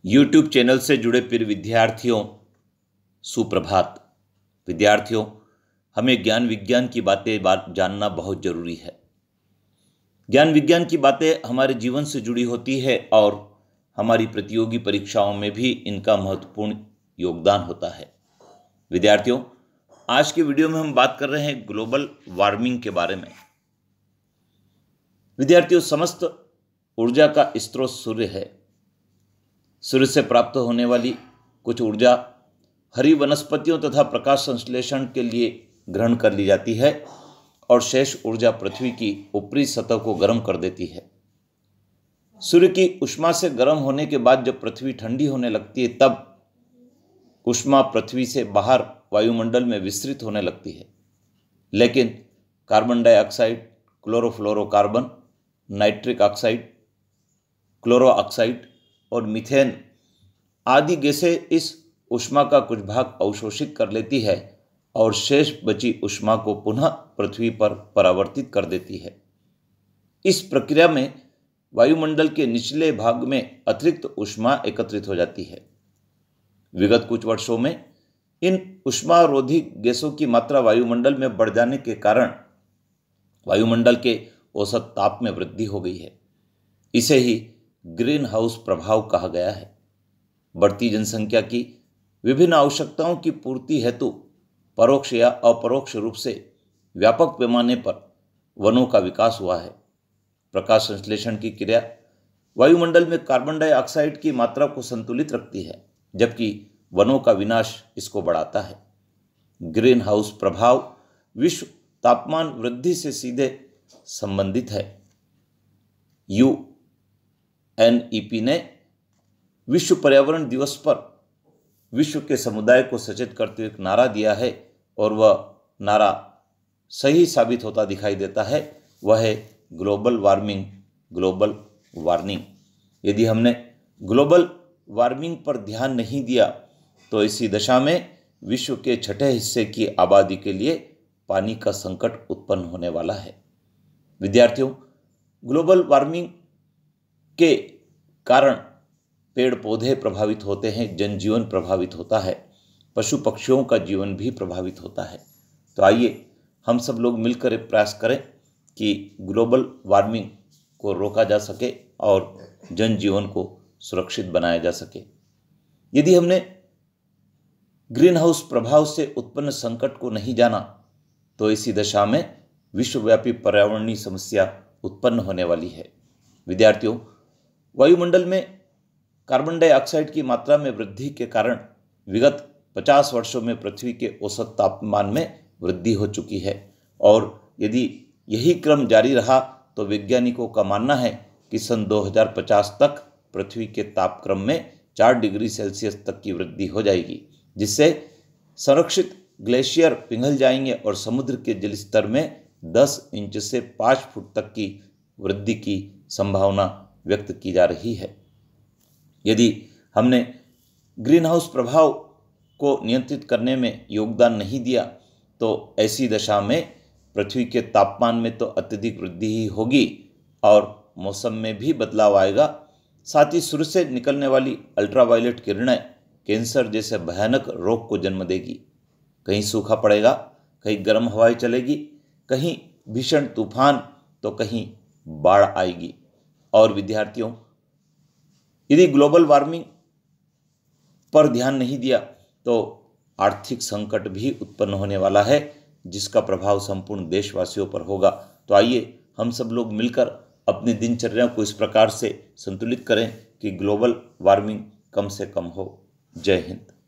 YouTube channel से जुड़े प्रिय विद्यार्थियों, सुप्रभात। विद्यार्थियों, हमें ज्ञान विज्ञान की बातें जानना बहुत जरूरी है। ज्ञान विज्ञान की बातें हमारे जीवन से जुड़ी होती है और हमारी प्रतियोगी परीक्षाओं में भी इनका महत्वपूर्ण योगदान होता है। विद्यार्थियों, आज के वीडियो में हम बात कर रहे हैं ग्लोबल वार्मिंग के बारे में। विद्यार्थियों, समस्त ऊर्जा का स्रोत सूर्य है। सूर्य से प्राप्त होने वाली कुछ ऊर्जा हरी वनस्पतियों तथा प्रकाश संश्लेषण के लिए ग्रहण कर ली जाती है और शेष ऊर्जा पृथ्वी की ऊपरी सतह को गर्म कर देती है। सूर्य की ऊष्मा से गर्म होने के बाद जब पृथ्वी ठंडी होने लगती है तब ऊष्मा पृथ्वी से बाहर वायुमंडल में विस्तृत होने लगती है। लेकिन carbon dioxide, chlorofluorocarbon, nitric oxide, chloro oxide और मीथेन आदि गैसें इस ऊष्मा का कुछ भाग अवशोषित कर लेती है और शेष बची ऊष्मा को पुनः पृथ्वी पर परावर्तित कर देती है। इस प्रक्रिया में वायुमंडल के निचले भाग में अतिरिक्त ऊष्मा एकत्रित हो जाती है। विगत कुछ वर्षों में इन ऊष्मारोधी गैसों की मात्रा वायुमंडल में बढ़ जाने के कारण वायुमंडल के औसत ताप में वृद्धि हो गई है। इसे ही ग्रीन हाउस प्रभाव कहा गया है। बढ़ती जनसंख्या की विभिन्न आवश्यकताओं की पूर्ति हेतु परोक्ष या अपरोक्ष रूप से व्यापक पैमाने पर वनों का विकास हुआ है। प्रकाश संश्लेषण की क्रिया वायुमंडल में कार्बन डाइऑक्साइड की मात्रा को संतुलित रखती है, जबकि वनों का विनाश इसको बढ़ाता है। ग्रीन हाउस प्रभाव विश्व तापमान वृद्धि से सीधे संबंधित है। UNEP ने विश्व पर्यावरण दिवस पर विश्व के समुदाय को सचेत करते हुए एक नारा दिया है और वह नारा सही साबित होता दिखाई देता है। वह है ग्लोबल वार्मिंग, ग्लोबल वार्निंग। यदि हमने ग्लोबल वार्मिंग पर ध्यान नहीं दिया तो इसी दशा में विश्व के छठे हिस्से की आबादी के लिए पानी का संकट उत्पन्न होने वाला है। विद्यार्थियों, ग्लोबल वार्मिंग के कारण पेड़ पौधे प्रभावित होते हैं, जनजीवन प्रभावित होता है, पशु पक्षियों का जीवन भी प्रभावित होता है। तो आइए हम सब लोग मिलकर एक प्रयास करें कि ग्लोबल वार्मिंग को रोका जा सके और जनजीवन को सुरक्षित बनाया जा सके। यदि हमने ग्रीन हाउस प्रभाव से उत्पन्न संकट को नहीं जाना तो इसी दशा में विश्वव्यापी पर्यावरणीय समस्या उत्पन्न होने वाली है। विद्यार्थियों, वायुमंडल में कार्बन डाइऑक्साइड की मात्रा में वृद्धि के कारण विगत 50 वर्षों में पृथ्वी के औसत तापमान में वृद्धि हो चुकी है और यदि यही क्रम जारी रहा तो वैज्ञानिकों का मानना है कि सन 2050 तक पृथ्वी के तापक्रम में 4 डिग्री सेल्सियस तक की वृद्धि हो जाएगी, जिससे संरक्षित ग्लेशियर पिघल जाएंगे और समुद्र के जल स्तर में 10 इंच से 5 फुट तक की वृद्धि की संभावना व्यक्त की जा रही है। यदि हमने ग्रीन हाउस प्रभाव को नियंत्रित करने में योगदान नहीं दिया तो ऐसी दशा में पृथ्वी के तापमान में तो अत्यधिक वृद्धि ही होगी और मौसम में भी बदलाव आएगा। साथ ही सूर्य से निकलने वाली अल्ट्रावायलेट किरणें कैंसर जैसे भयानक रोग को जन्म देगी। कहीं सूखा पड़ेगा, कहीं गर्म हवाएं चलेगी, कहीं भीषण तूफान तो कहीं बाढ़ आएगी। और विद्यार्थियों, यदि ग्लोबल वार्मिंग पर ध्यान नहीं दिया तो आर्थिक संकट भी उत्पन्न होने वाला है, जिसका प्रभाव संपूर्ण देशवासियों पर होगा। तो आइए हम सब लोग मिलकर अपनी दिनचर्या को इस प्रकार से संतुलित करें कि ग्लोबल वार्मिंग कम से कम हो। जय हिंद।